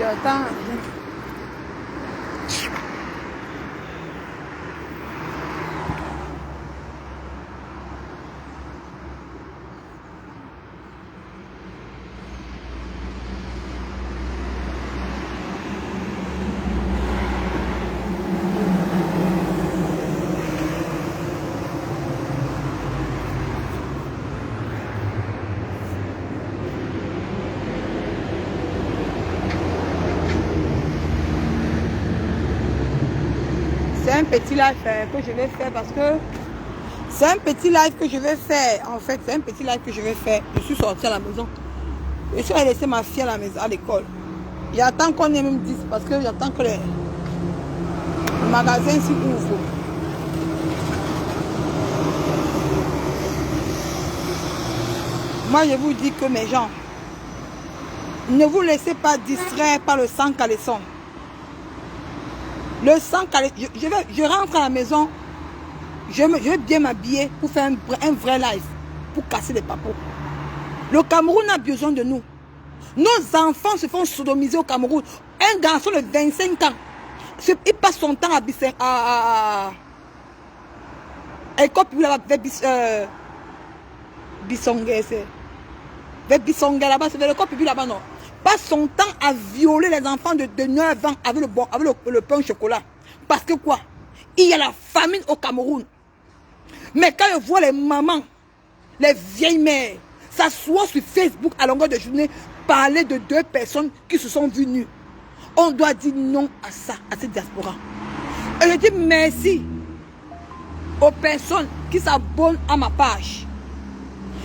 J'attends. C'est un petit live que je vais faire parce que c'est un petit live que je vais faire. En fait, c'est un petit live que je vais faire. Je suis sortie à la maison. Je suis allée laisser ma fille à la maison, à l'école. J'attends qu'on ait même 10 parce que j'attends que le magasin s'y ouvre. Moi, je vous dis que mes gens, ne vous laissez pas distraire par le sang caleçon. Le sang caleçon, je rentre à la maison, je vais bien m'habiller pour faire un vrai live, pour casser les papos. Le Cameroun a besoin de nous. Nos enfants se font sodomiser au Cameroun. Un garçon de 25 ans, il passe son temps à Bissongue, vers Bissongue là-bas, c'est vers le corps public là-bas, non. Passe son temps à violer les enfants de 9 ans avec le pain au chocolat. Parce que quoi? Il y a la famine au Cameroun. Mais quand je vois les mamans, les vieilles mères, s'asseoir sur Facebook à longueur de journée, parler de 2 personnes qui se sont vues nues, on doit dire non à ça, à cette diaspora. Et je dis merci aux personnes qui s'abonnent à ma page.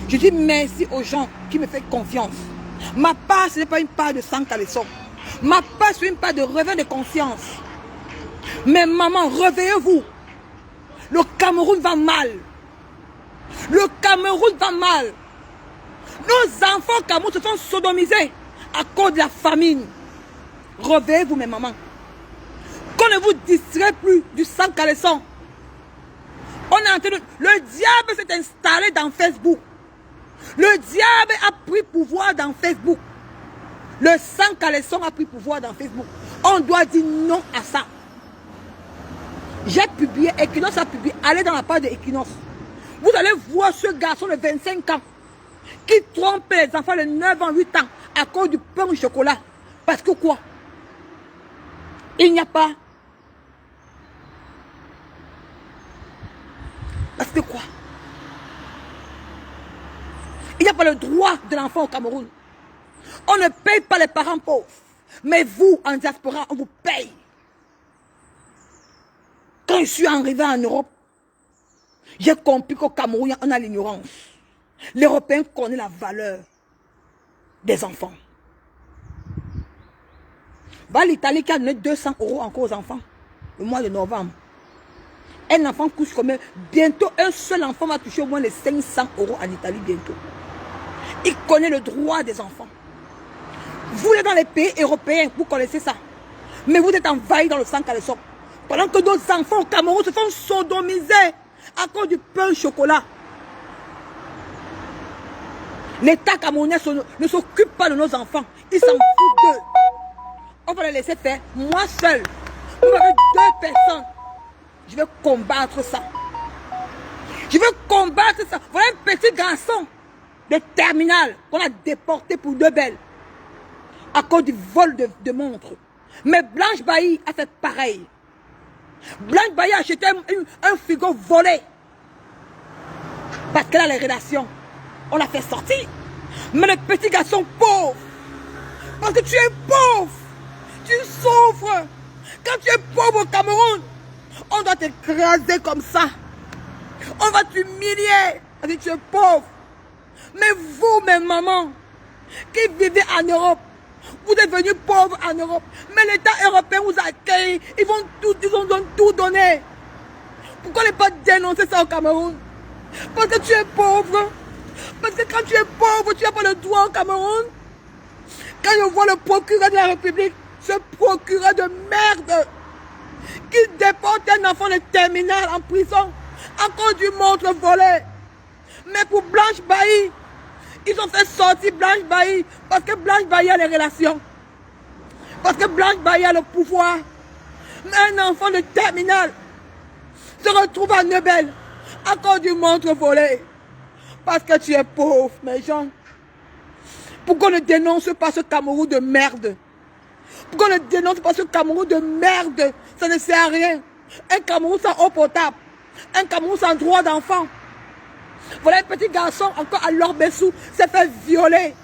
Je dis merci aux gens qui me font confiance. Ma page, ce n'est pas une page de sang caleçon. Ma page, c'est une page de réveil de conscience. Mais maman, réveillez-vous. Le Cameroun va mal. Le Cameroun va mal. Nos enfants au Cameroun se font sodomiser à cause de la famine. Réveillez-vous, mes mamans. Qu'on ne vous distrait plus du sang caleçon. On est en train de... Le diable s'est installé dans Facebook. Le diable a pris pouvoir dans Facebook. Le sang caleçon a pris pouvoir dans Facebook. On doit dire non à ça. J'ai publié, Equinox a publié, allez dans la page de Equinox. Vous allez voir ce garçon de 25 ans qui trompe les enfants de 9 ans, 8 ans à cause du pain au chocolat. Parce que quoi? Il n'y a pas. Parce que quoi? Il n'y a pas le droit de l'enfant au Cameroun. On ne paye pas les parents pauvres. Mais vous, en diaspora, on vous paye. Quand je suis arrivé en Europe, j'ai compris qu'au Cameroun, on a l'ignorance. L'Européen connaît la valeur des enfants. Va l'Italie qui a donné 200 € encore aux enfants, le mois de novembre. Un enfant couche comme bientôt, un seul enfant va toucher au moins les 500 € en Italie bientôt. Il connaît le droit des enfants. Vous êtes dans les pays européens, vous connaissez ça. Mais vous êtes envahis dans le sang caleçon. Pendant que nos enfants au Cameroun se font sodomiser à cause du pain au chocolat. L'État camerounais ne s'occupe pas de nos enfants. Il s'en fout d'eux. On va les laisser faire. Moi seul, vous avez 2 personnes. Je vais combattre ça. Je vais combattre ça. Voilà un petit garçon de terminale qu'on a déporté pour 2 belles. À cause du vol de montres. Mais Blanche Bailly a fait pareil. Blanche Bailly a acheté un frigo volé. Parce qu'elle a les relations. On l'a fait sortir. Mais le petit garçon pauvre. Parce que tu es pauvre. Tu souffres. Quand tu es pauvre au Cameroun, on doit t'écraser comme ça. On va t'humilier parce que tu es pauvre. Mais vous, mes mamans, qui vivez en Europe, vous êtes venus pauvres en Europe. Mais l'État européen vous accueille. Ils vont tout donner. Pourquoi ne pas dénoncer ça au Cameroun? Parce que tu es pauvre. Parce que quand tu es pauvre, tu n'as pas le droit au Cameroun. Quand je vois le procureur de la République, ce procureur de merde, qui déporte un enfant de terminale en prison à cause du montre volé. Mais pour Blanche Bailly, ils ont fait sortir Blanche Bailly parce que Blanche Bailly a les relations. Parce que Blanche Baye a le pouvoir. Mais un enfant de terminale se retrouve à Nebel à cause du montre volé. Parce que tu es pauvre, mes gens. Pourquoi on ne dénonce pas ce Cameroun de merde? Pourquoi on ne dénonce pas ce Cameroun de merde? Ça ne sert à rien. Un Cameroun sans eau potable. Un Cameroun sans droit d'enfant. Voilà un petit garçon encore à l'Orbessou s'est fait violer.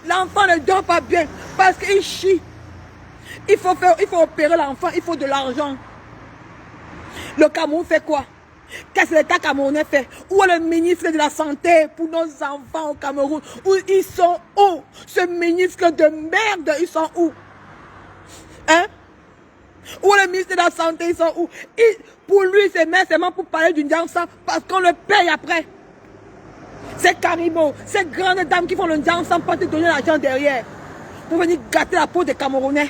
L'enfant ne dort pas bien parce qu'il chie. Il faut opérer l'enfant, il faut de l'argent. Le Cameroun fait quoi? Qu'est-ce que l'État camerounais fait? Où est le ministre de la Santé pour nos enfants au Cameroun? Où ils sont où? Ce ministre de merde, ils sont où? Hein? Où est le ministre de la Santé? Ils sont où? Pour lui, c'est seulement pour parler du Njansan parce qu'on le paye après. C'est Caribou, ces grandes dames qui font le Njansan pour te donner l'argent derrière. Pour venir gâter la peau des Camerounais.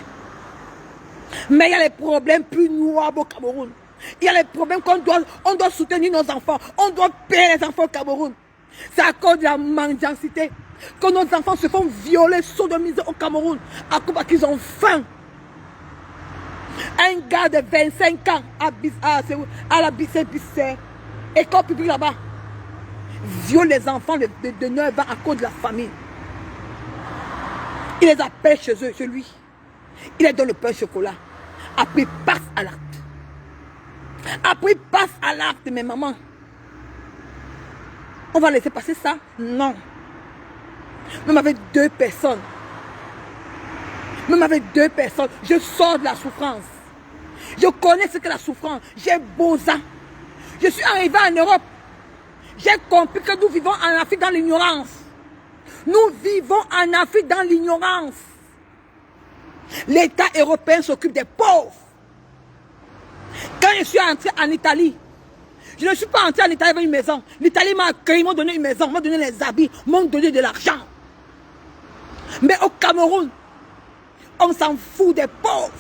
Mais il y a les problèmes plus noirs au Cameroun. Il y a les problèmes qu'on doit soutenir nos enfants. On doit payer les enfants au Cameroun. C'est à cause de la mendicité que nos enfants se font violer, sodomiser au Cameroun. À cause parce qu'ils ont faim. Un gars de 25 ans à la Bissé, école publique là-bas, viole les enfants de 9 ans à cause de la famille. Il les appelle chez eux, chez lui. Il est dans le pain au chocolat. Après, il passe à l'acte. Après, il passe à l'acte, mes mamans. On va laisser passer ça? Non. Même avec 2 personnes. Même avec 2 personnes, je sors de la souffrance. Je connais ce que la souffrance. J'ai beau ça. Je suis arrivé en Europe. J'ai compris que nous vivons en Afrique dans l'ignorance. Nous vivons en Afrique dans l'ignorance. L'État européen s'occupe des pauvres. Quand je suis entré en Italie, je ne suis pas entré en Italie avec une maison. L'Italie m'a accueilli, m'a donné une maison, m'a donné les habits, m'a donné de l'argent. Mais au Cameroun, on s'en fout des pauvres.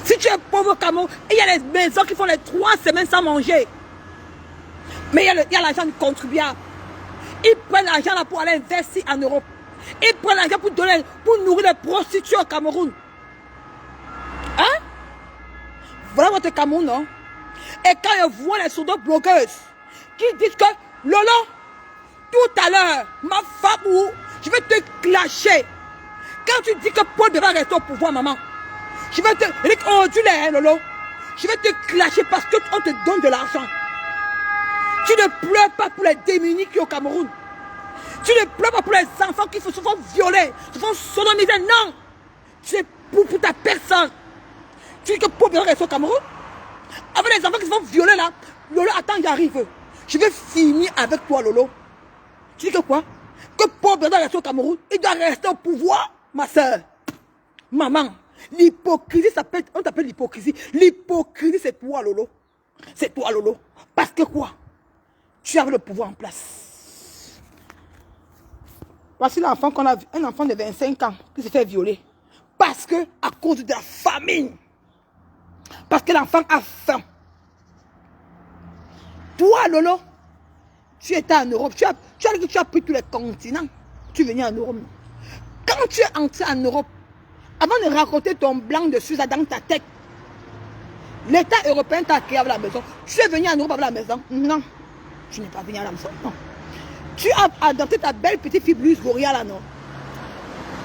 Si tu es pauvre au Cameroun, il y a les maisons qui font les 3 semaines sans manger. Mais il y a l'argent du contribuable. Ils prennent l'argent là pour aller investir en Europe. Ils prennent l'argent pour nourrir les prostituées au Cameroun. Hein? Voilà votre Cameroun, non? Et quand je vois les soldats blogueuses qui disent que Lolo, tout à l'heure, ma femme, je vais te clasher. Quand tu dis que Paul devra rester au pouvoir, maman, je vais te... Oh, tu l'es, hein, Lolo. Je vais te clasher parce qu'on te donne de l'argent. Tu ne pleures pas pour les démunis qui sont au Cameroun. Tu ne pleures pas pour les enfants qui se font violer, se font sodomiser. Non. C'est pour ta personne. Tu dis que Paul devra rester au Cameroun. Avec les enfants qui se font violer là. Lolo, attends, j'arrive. Je vais finir avec toi, Lolo. Tu dis que quoi? Que Paul doit rester au Cameroun. Il doit rester au pouvoir, ma soeur. Maman, l'hypocrisie, on t'appelle l'hypocrisie. L'hypocrisie, c'est toi, Lolo. C'est toi, Lolo. Parce que quoi? Tu avais le pouvoir en place. Voici l'enfant qu'on a vu, un enfant de 25 ans qui s'est fait violer. Parce que, à cause de la famine. Parce que l'enfant a faim. Toi, Lolo, tu étais en Europe. Tu as pris tous les continents. Tu venais en Europe. Quand tu es entré en Europe, avant de raconter ton blanc de Suza dans ta tête, l'État européen t'a accueilli avec la maison. Tu es venu en Europe avec la maison? Non. Tu n'es pas venu à la maison. Non. Tu as adopté ta belle petite fille Blues Goria là, non?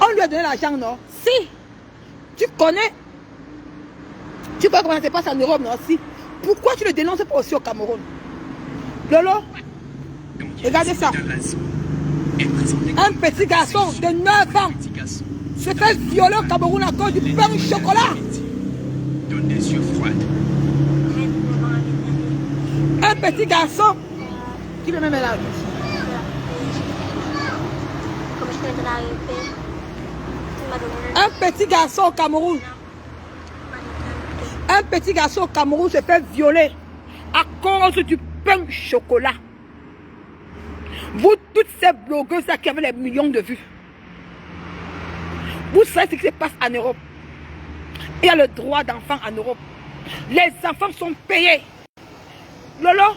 On lui a donné l'argent, non? Si. Tu connais. Tu vois comment ça se passe en Europe, non? Si. Pourquoi tu ne dénonces pas aussi au Cameroun? Lolo, regardez ça. Un petit garçon de 9 ans se fait violer au Cameroun à cause du pain au chocolat. Un petit garçon qui veut même là. Un petit garçon au Cameroun. Un petit garçon au Cameroun se fait violer à cause du pain au chocolat. Vous, toutes ces blogueuses qui avaient les millions de vues, vous savez ce qui se passe en Europe. Il y a le droit d'enfant en Europe. Les enfants sont payés. Lolo,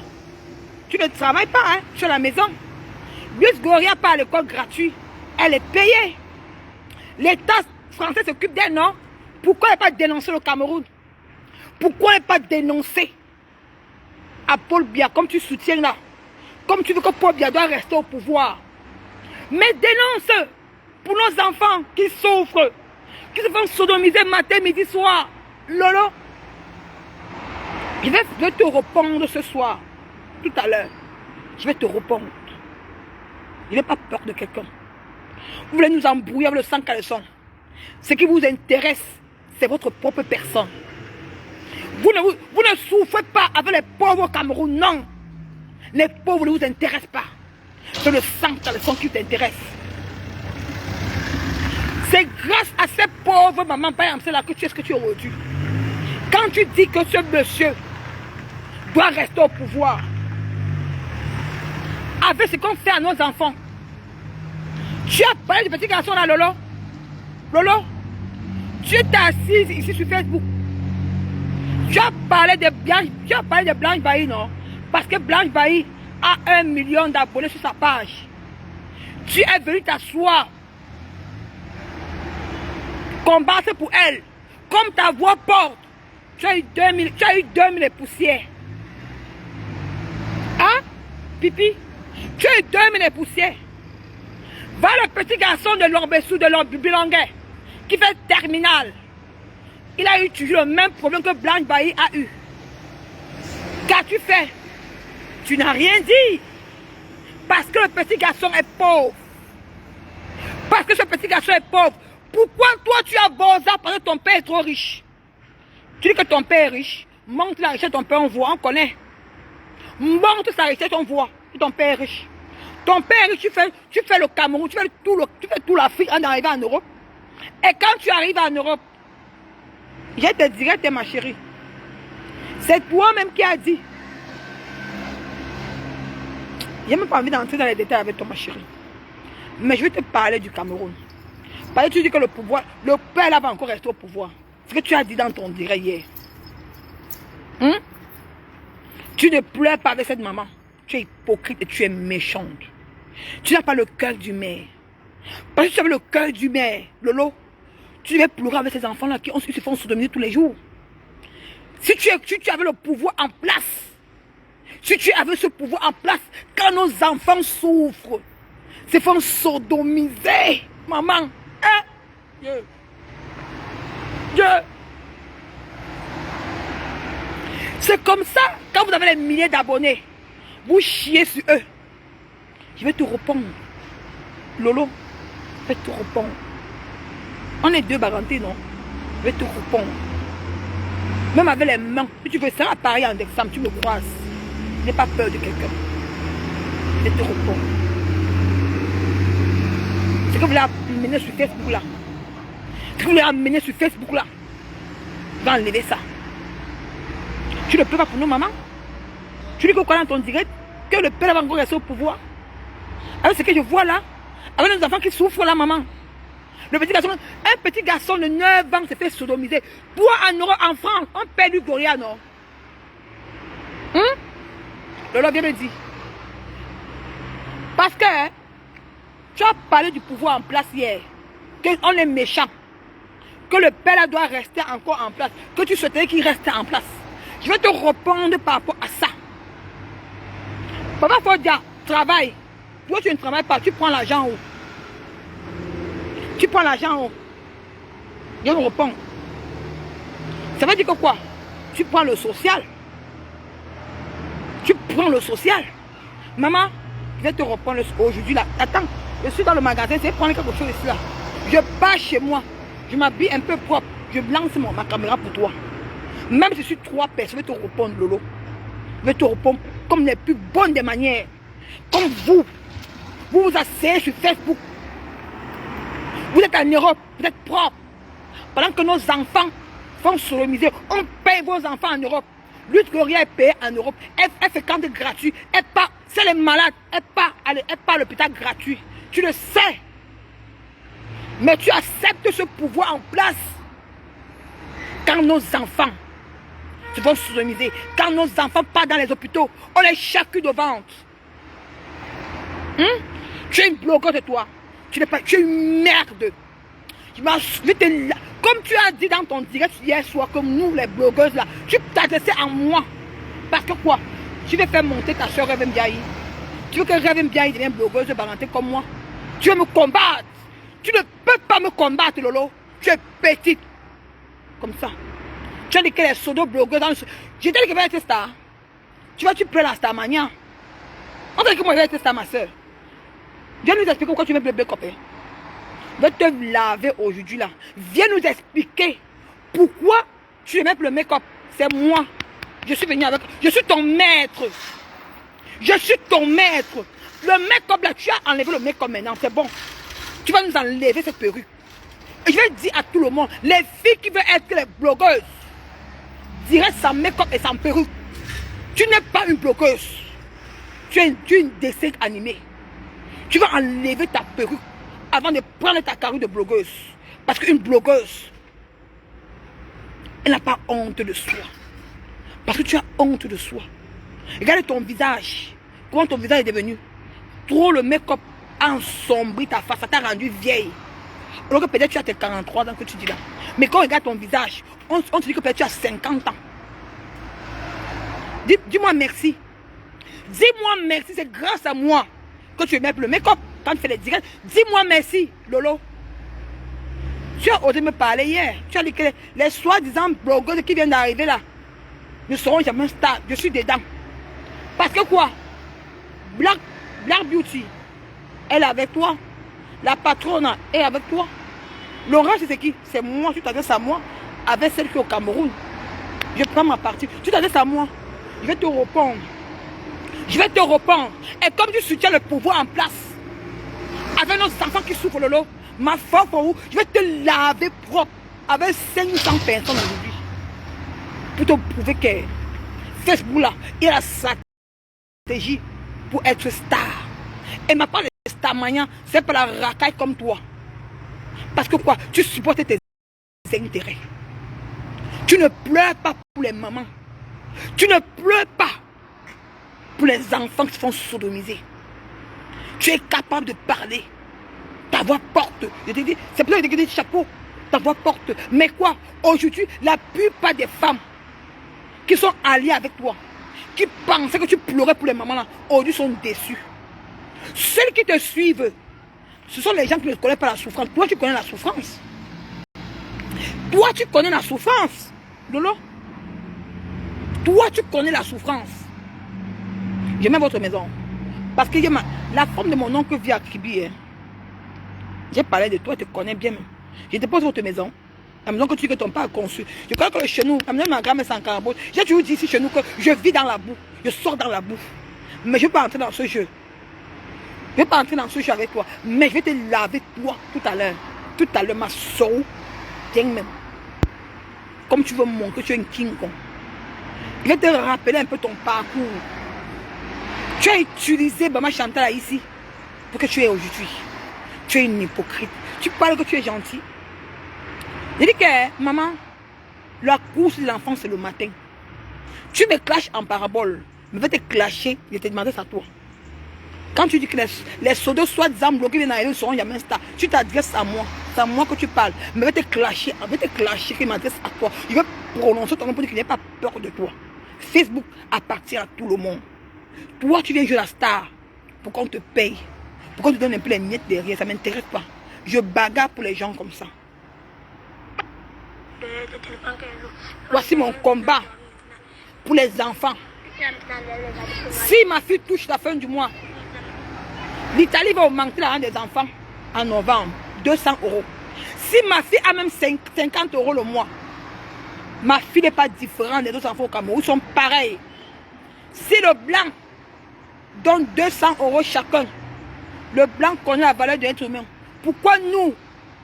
tu ne travailles pas, hein, tu es à la maison. Luis Goria part à l'école gratuite. Elle est payée. L'État français s'occupe d'elle, non? Pourquoi elle n'a pas dénoncé le Cameroun? Pourquoi elle n'a pas dénoncé à Paul Biya, comme tu soutiens là? Comme tu veux que Paul Biya doit rester au pouvoir. Mais dénonce pour nos enfants qui souffrent, qui se font sodomiser matin, midi, soir. Lolo, je vais te répondre ce soir, tout à l'heure. Je vais te répondre. Je n'ai pas peur de quelqu'un. Vous voulez nous embrouiller avec le sang caleçon. Ce qui vous intéresse, c'est votre propre personne. Vous ne souffrez pas avec les pauvres au Cameroun, non. Les pauvres ne vous intéressent pas. C'est le sang caleçon qui t'intéresse. C'est grâce à ces pauvres mamans, par exemple, c'est là que tu es ce que tu es aujourd'hui. Quand tu dis que ce monsieur doit rester au pouvoir, avec ce qu'on fait à nos enfants, tu as parlé du petit garçon là, Lolo. Lolo, tu t'es assise ici sur Facebook. Tu as parlé de Blanche Bailly, non? Parce que Blanche Bailly a 1 million d'abonnés sur sa page. Tu es venu t'asseoir, combattre pour elle. Comme ta voix porte, tu as eu 2000 et poussières. Hein? Pipi? Tu as eu 2000 et poussières. Va le petit garçon de Lorbessou, de Bilonguet, qui fait terminal. Il a eu toujours le même problème que Blanche Bailly a eu. Qu'as-tu fait? Tu n'as rien dit. Parce que le petit garçon est pauvre. Parce que ce petit garçon est pauvre. Pourquoi toi tu as beau ça parce que ton père est trop riche? Tu dis que ton père est riche. Montre la richesse de ton père, on voit, on connaît. Montre sa richesse, on voit. Ton père est riche. Ton père est riche, tu fais le Cameroun, tu fais tout l'Afrique en arrivant en Europe. Et quand tu arrives en Europe, je te dirai, t'es ma chérie. C'est toi-même qui as dit. Je n'ai même pas envie d'entrer dans les détails avec toi, ma chérie. Mais je vais te parler du Cameroun. Parce que tu dis que le pouvoir, le père là va encore rester au pouvoir. Ce que tu as dit dans ton direct hier. Tu ne pleures pas avec cette maman. Tu es hypocrite et tu es méchante. Tu n'as pas le cœur du maire. Parce que tu avais le cœur du maire, Lolo, tu devais pleurer avec ces enfants-là qui se font sodomiser tous les jours. Si tu avais le pouvoir en place, si tu avais ce pouvoir en place, quand nos enfants souffrent, se font sodomiser, maman, hein? Dieu. C'est comme ça, quand vous avez les milliers d'abonnés, vous chiez sur eux. Je vais te répondre. Lolo, je vais te répondre. On est deux bagantés, non? Je vais te répondre. Même avec les mains, si tu veux ça à Paris en décembre, tu me croises. N'aie pas peur de quelqu'un. Je vais te répondre. Ce que vous voulez amener sur Facebook là. Ce que vous voulez amener sur Facebook là. Je vais enlever ça. Tu ne peux pas pour nous, maman. Tu dis que quoi dans ton direct? Que le père va encore rester au pouvoir. Alors ce que je vois là, avec nos enfants qui souffrent là, maman. Le petit garçon, un petit garçon de 9 ans se fait sodomiser. Toi en Europe, en France, on perd du Goria, non? Lolo vient me dire. Parce que tu as parlé du pouvoir en place hier. Qu'on est méchant. Que le père là doit rester encore en place. Que tu souhaitais qu'il reste en place. Je vais te répondre par rapport à ça. Papa, il faut dire, travaille. Toi, tu ne travailles pas, tu prends l'argent où? Tu prends l'argent où? Je me réponds. Ça veut dire que quoi? Tu prends le social. Tu prends le social. Maman, je vais te répondre aujourd'hui là. Attends, je suis dans le magasin, je vais prendre quelque chose ici là. Je pars chez moi. Je m'habille un peu propre. Je lance ma caméra pour toi. Même si je suis 3 personnes, je vais te répondre, Lolo. Je vais te répondre comme les plus bonnes des manières. Comme vous. Vous vous asseyez sur Facebook. Vous êtes en Europe, vous êtes propre. Pendant que nos enfants font sodomiser, on paye vos enfants en Europe. Lutte Gloria est payée en Europe. Elle fait quand gratuit. Elle part, c'est les malades. Elle part à l'hôpital gratuit. Tu le sais. Mais tu acceptes ce pouvoir en place. Quand nos enfants se font sodomiser, quand nos enfants partent dans les hôpitaux, on les charcue de ventre. Tu es une blogueuse de toi. Tu es une merde. Comme tu as dit dans ton direct hier soir, comme nous les blogueuses là, tu t'adressais à moi. Parce que quoi? Tu veux faire monter ta soeur Rêve Ndiaye. Tu veux que Rêve Ndiaye devienne blogueuse de Valentin comme moi. Tu veux me combattre. Tu ne peux pas me combattre, Lolo. Tu es petite. Comme ça. Tu as dit que les pseudo-blogueurs dans le... J'ai dit que je vais être star. Tu prends la star mania. On dirait que moi je vais être star, ma soeur. Viens nous expliquer pourquoi tu veux bleu copain. Je vais te laver aujourd'hui là. Viens nous expliquer pourquoi tu veux mettre le make-up. C'est moi. Je suis venu avec... Je suis ton maître. Je suis ton maître. Le make-up là, tu as enlevé le make-up maintenant. C'est bon. Tu vas nous enlever cette perruque. Et je vais dire à tout le monde, les filles qui veulent être les blogueuses, diraient sans make-up et sans perruque. Tu n'es pas une blogueuse. Tu es une dessin animée. Tu vas enlever ta perruque avant de prendre ta carrure de blogueuse. Parce qu'une blogueuse, elle n'a pas honte de soi. Parce que tu as honte de soi. Regarde ton visage. Comment ton visage est devenu. Trop le make-up ensombrit ta face. Ça t'a rendu vieille. Alors que peut-être tu as tes 43 ans que tu dis là. Mais quand on regarde ton visage, on te dit que peut-être tu as 50 ans. Dis-moi merci. Dis-moi merci. C'est grâce à moi que tu mets le make-up quand tu fais les directs. Dis-moi merci, Lolo. Tu as osé me parler hier. Tu as dit que les soi-disant blogueurs qui viennent d'arriver là ne seront jamais stars. Je suis dedans. Parce que quoi? Black Beauty, elle est avec toi. La patronne est avec toi. L'orange, c'est qui? C'est moi. Tu t'adresses à moi avec celle qui est au Cameroun. Je prends ma partie. Tu t'adresses à moi. Je vais te répondre. Je vais te répondre. Et comme tu soutiens le pouvoir en place, avec nos enfants qui souffrent, Lolo, ma foi pour vous, je vais te laver propre avec 500 personnes aujourd'hui. Pour te prouver que Facebook là, il a la stratégie pour être star. Et ma part de star mania, c'est pas la racaille comme toi. Parce que quoi? Tu supportes tes intérêts. Tu ne pleures pas pour les mamans. Tu ne pleures pas pour les enfants qui se font sodomiser. Tu es capable de parler. Ta voix porte. Je te dis, c'est pour ça que je te dis chapeau. Ta voix porte. Mais quoi? Aujourd'hui, la plupart des femmes qui sont alliées avec toi, qui pensaient que tu pleurais pour les mamans là, aujourd'hui sont déçues. Celles qui te suivent, ce sont les gens qui ne connaissent pas la souffrance. Toi, tu connais la souffrance. Toi, tu connais la souffrance. Lolo. Toi, tu connais la souffrance. J'aime votre maison. Parce que la femme de mon oncle vit à Kribi. Hein. J'ai parlé de toi, tu connais bien. Je te pose votre maison. La maison que tu dis que ton père a conçue. Je connais que le chez nous, la maison de ma grand-mère c'est en carbone. J'ai toujours dit ici chez nous que je vis dans la boue. Je sors dans la boue. Mais je ne vais pas entrer dans ce jeu. Je ne vais pas entrer dans ce jeu avec toi. Mais je vais te laver toi tout à l'heure. Tout à l'heure, ma soeur. Tiens même. Comme tu veux me montrer que tu es une King Kong. Je vais te rappeler un peu ton parcours. Tu as utilisé Maman Chantal ici pour que tu es aujourd'hui. Tu es une hypocrite. Tu parles que tu es gentil. Je dis que maman, la course de l'enfant c'est le matin. Tu me clashes en parabole. Je vais te clasher. Je te demandais ça à toi. Quand tu dis que les sodos soi-disant bloqués viennent arriver, ils seront jamais stars. Tu t'adresses à moi. C'est à moi que tu parles. Mais je vais te clasher. Je vais te clasher. Je m'adresse à toi. Je vais prononcer ton nom pour dire qu'il n'y a pas peur de toi. Facebook appartient à tout le monde. Toi, tu viens jouer la star pour qu'on te paye. Pour qu'on te donne un peu les miettes derrière. Ça ne m'intéresse pas. Je bagarre pour les gens comme ça. Voici mon combat pour les enfants. Si ma fille touche la fin du mois, l'Italie va augmenter la rente des enfants en novembre. 200 €. Si ma fille a même 50 € le mois, ma fille n'est pas différente des autres enfants au Cameroun. Ils sont pareils. Si le blanc donne 200 € chacun, le blanc connaît la valeur de l'être humain. Pourquoi nous,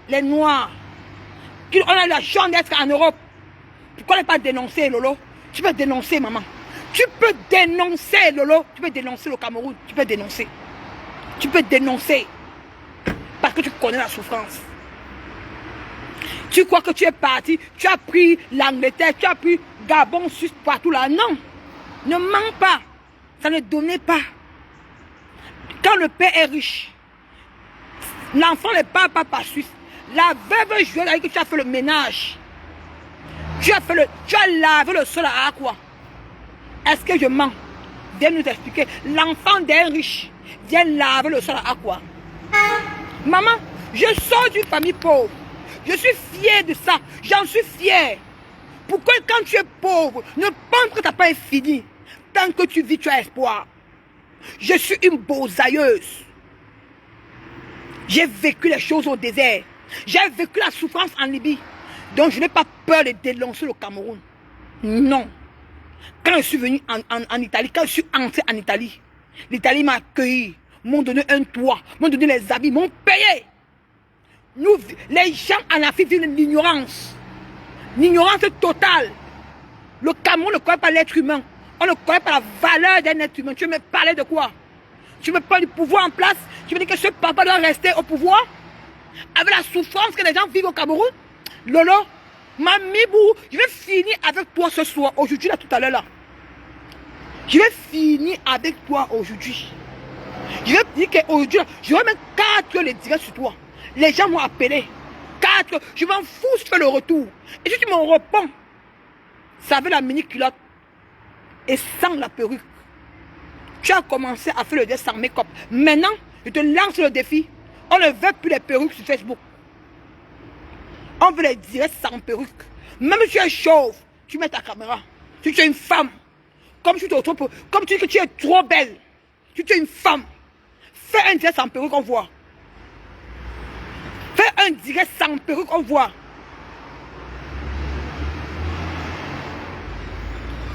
les noirs, on a la chance d'être en Europe, pourquoi ne pas dénoncer, Lolo? Tu peux dénoncer, maman. Tu peux dénoncer, Lolo. Tu peux dénoncer le Cameroun. Tu peux dénoncer. Tu peux dénoncer. Parce que tu connais la souffrance. Tu crois que tu es parti, tu as pris l'Angleterre, tu as pris Gabon, Suisse, partout là. Non. Ne mens pas. Ça ne donnait pas. Quand le père est riche, l'enfant ne parle pas par Suisse. La veuve Joël a dit que tu as fait le ménage. Tu as lavé le sol à quoi? Est-ce que je mens? Viens nous expliquer. L'enfant d'un riche vient laver le sol à quoi? Maman, je sors d'une famille pauvre. Je suis fière de ça. J'en suis fière. Pourquoi quand tu es pauvre, ne pense que ta part est finie. Tant que tu vis, tu as espoir. Je suis une beausailleuse. J'ai vécu les choses au désert. J'ai vécu la souffrance en Libye. Donc je n'ai pas peur de dénoncer le Cameroun. Non. Quand je suis venu en Italie, quand je suis entré en Italie, l'Italie m'a accueilli, m'ont donné un toit, m'ont donné les habits, m'ont payé. Nous, les gens en Afrique vivent de l'ignorance. L'ignorance totale. Le Cameroun ne connaît pas l'être humain. On ne connaît pas la valeur d'un être humain. Tu veux me parler de quoi? Tu me parles du pouvoir en place? Tu veux dire que ce papa doit rester au pouvoir? Avec la souffrance que les gens vivent au Cameroun? Lolo, Mamie Bou, je vais finir avec toi ce soir, aujourd'hui, là, tout à l'heure, là. Je vais finir avec toi aujourd'hui. Je vais dire qu'aujourd'hui, je vais mettre 4 heures les directs sur toi. Les gens m'ont appelé. 4 heures, je m'en fous si tu fais le retour. Et si tu m'en réponds, ça avait la mini-culotte et sans la perruque. Tu as commencé à faire le dessin sans make-up. Maintenant, je te lance le défi. On ne veut plus les perruques sur Facebook. On veut les directs sans perruque. Même si tu es chauve, tu mets ta caméra. Si tu es une femme, comme tu dis que tu es trop belle, si tu es une femme, fais un direct sans perruque, on voit. Fais un direct sans perruque, on voit.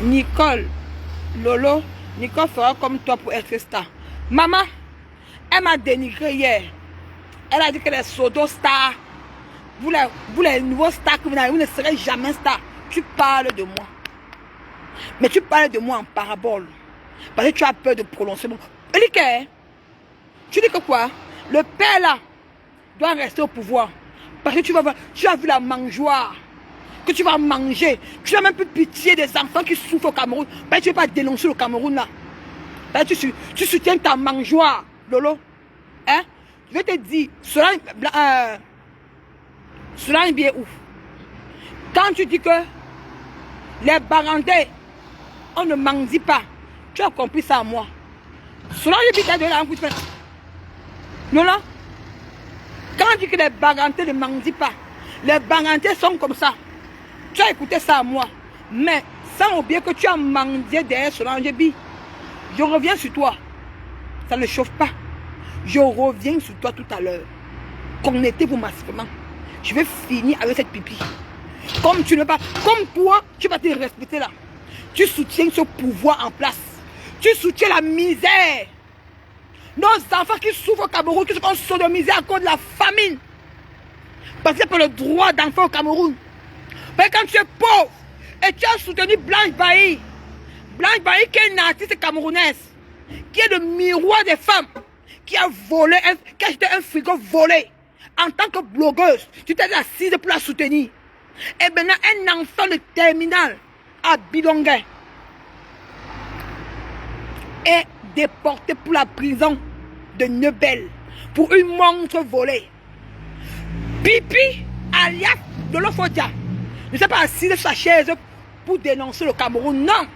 Nicole, Lolo, Nicole fera comme toi pour être star. Maman, elle m'a dénigré hier. Elle a dit que les pseudo stars, vous les nouveaux stars que vous n'avez, vous ne serez jamais stars. Tu parles de moi. Mais tu parles de moi en parabole. Parce que tu as peur de prononcer mon... Elike, tu dis que quoi? Le père là doit rester au pouvoir. Parce que tu as vu la mangeoire que tu vas manger. Tu n'as même plus pitié des enfants qui souffrent au Cameroun. Parce que tu ne veux pas dénoncer le Cameroun là. Parce que tu soutiens ta mangeoire, Lolo. Hein? Je vais te dire, cela est bien ouf. Quand tu dis que les Barandais, on ne mendie pas, tu as compris ça à moi. Cela est bien de la Lola, quand tu dis que les Barandais ne mendient pas, les Barandais sont comme ça. Tu as écouté ça à moi. Mais sans oublier que tu as mendié derrière Solange Bi. Je reviens sur toi. Ça ne chauffe pas. Je reviens sur toi tout à l'heure. Connectez-vous massivement. Je vais finir avec cette pipi. Comme tu ne pas, comme toi, tu vas te respecter là. Tu soutiens ce pouvoir en place. Tu soutiens la misère. Nos enfants qui souffrent au Cameroun, qui se font sodomiser à cause de la famine. Parce qu'il n'y a pas le droit d'enfant au Cameroun. Mais quand tu es pauvre et tu as soutenu Blanche Bailly qui est une artiste camerounaise, qui est le miroir des femmes, qui a volé, qui a acheté un frigo volé. En tant que blogueuse, tu t'es assise pour la soutenir. Et maintenant, un enfant de terminale à Bidonguin est déporté pour la prison de Nebel pour une montre volée. Pipi, alias de l'Ofodia, ne s'est pas assis sur sa chaise pour dénoncer le Cameroun. Non.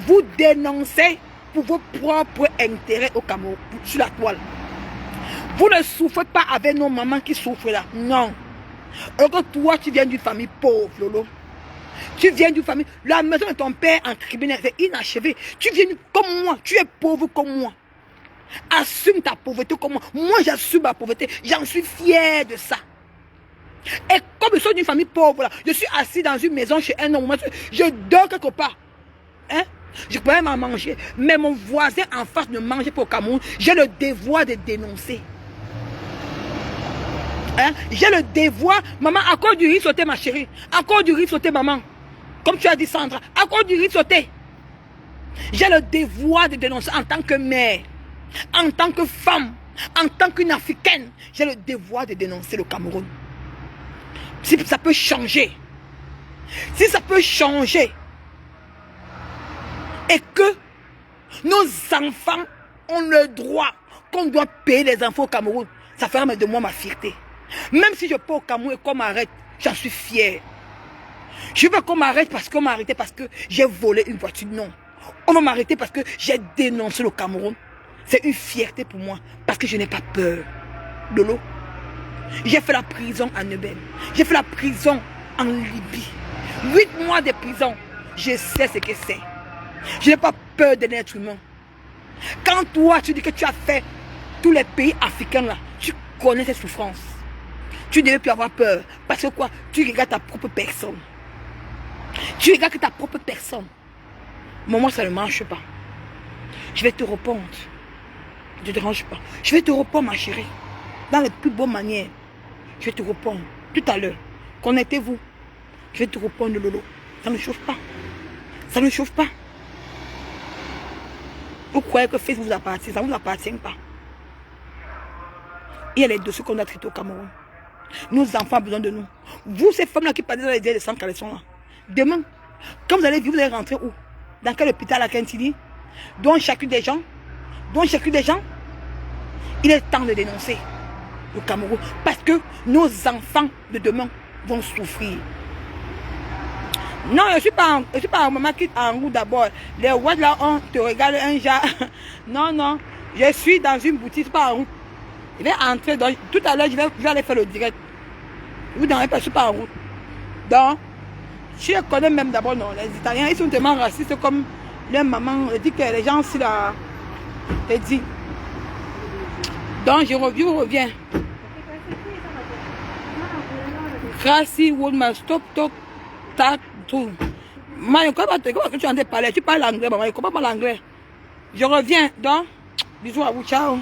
Vous dénoncez pour vos propres intérêts au Cameroun, sur la toile. Vous ne souffrez pas avec nos mamans qui souffrent là. Non. Alors que toi, tu viens d'une famille pauvre, Lolo. Tu viens d'une famille... La maison de ton père en tribunal, c'est inachevé. Tu viens comme moi. Tu es pauvre comme moi. Assume ta pauvreté comme moi. Moi, j'assume ma pauvreté. J'en suis fier de ça. Et comme je suis d'une famille pauvre, là, je suis assis dans une maison chez un homme. Je dors quelque part. Hein? Je peux même en manger. Mais mon voisin en face ne mange pas au Cameroun. J'ai le devoir de dénoncer. Hein? J'ai le devoir. Maman, encore du riz sauté, ma chérie. Encore du riz sauté, maman. Comme tu as dit, Sandra. Encore du riz sauté. J'ai le devoir de dénoncer en tant que mère, en tant que femme, en tant qu'une Africaine. J'ai le devoir de dénoncer le Cameroun. Si ça peut changer. Si ça peut changer. Et que nos enfants ont le droit qu'on doit payer les enfants au Cameroun. Ça fera de moi ma fierté. Même si je pars au Cameroun et qu'on m'arrête, j'en suis fière. Je veux pas qu'on m'arrête parce qu'on m'a arrêté parce que j'ai volé une voiture. Non. On va m'arrêter parce que j'ai dénoncé le Cameroun. C'est une fierté pour moi parce que je n'ai pas peur. Lolo, j'ai fait la prison à Nebel. J'ai fait la prison en Libye. 8 mois de prison. Je sais ce que c'est. Je n'ai pas peur d'un être humain. Quand toi, tu dis que tu as fait tous les pays africains là, tu connais ces souffrances. Tu ne devais plus avoir peur. Parce que quoi? Tu regardes ta propre personne. Tu regardes que ta propre personne. Mais moi, ça ne marche pas. Je vais te répondre. Ne te dérange pas. Je vais te répondre, ma chérie. Dans les plus bonnes manières. Je vais te répondre. Tout à l'heure. Connectez-vous. Je vais te répondre, Lolo. Ça ne chauffe pas. Ça ne chauffe pas. Vous croyez que Facebook vous appartient? Ça ne vous appartient pas. Il y a les dossiers qu'on a traités au Cameroun. Nos enfants ont besoin de nous. Vous, ces femmes-là qui parlent dans les aides de centres sont là. Demain, quand vous allez vivre, vous allez rentrer où? Dans quel hôpital à Kentini? Dont chacun des gens, il est temps de dénoncer le Cameroun. Parce que nos enfants de demain vont souffrir. Non, je ne suis pas un maman qui est en route d'abord. Les rois là, on te regarde un genre. Non, non. Je suis dans une boutique, pas en route. Je vais entrer. Donc, tout à l'heure, je vais aller faire le direct. Vous n'avez pas, je ne suis pas en route. Donc, je connais même d'abord, non. Les Italiens, ils sont tellement racistes comme leur maman. Elle dit que les gens, si là. Elle dit. Donc, je reviens. Gracie, Woodman, stop, stop, tac, tout. Moi, je ne comprends pas que tu en train de parler. Tu parles anglais, maman. Je ne comprends pas l'anglais. Je reviens. Donc, bisous à vous. Ciao.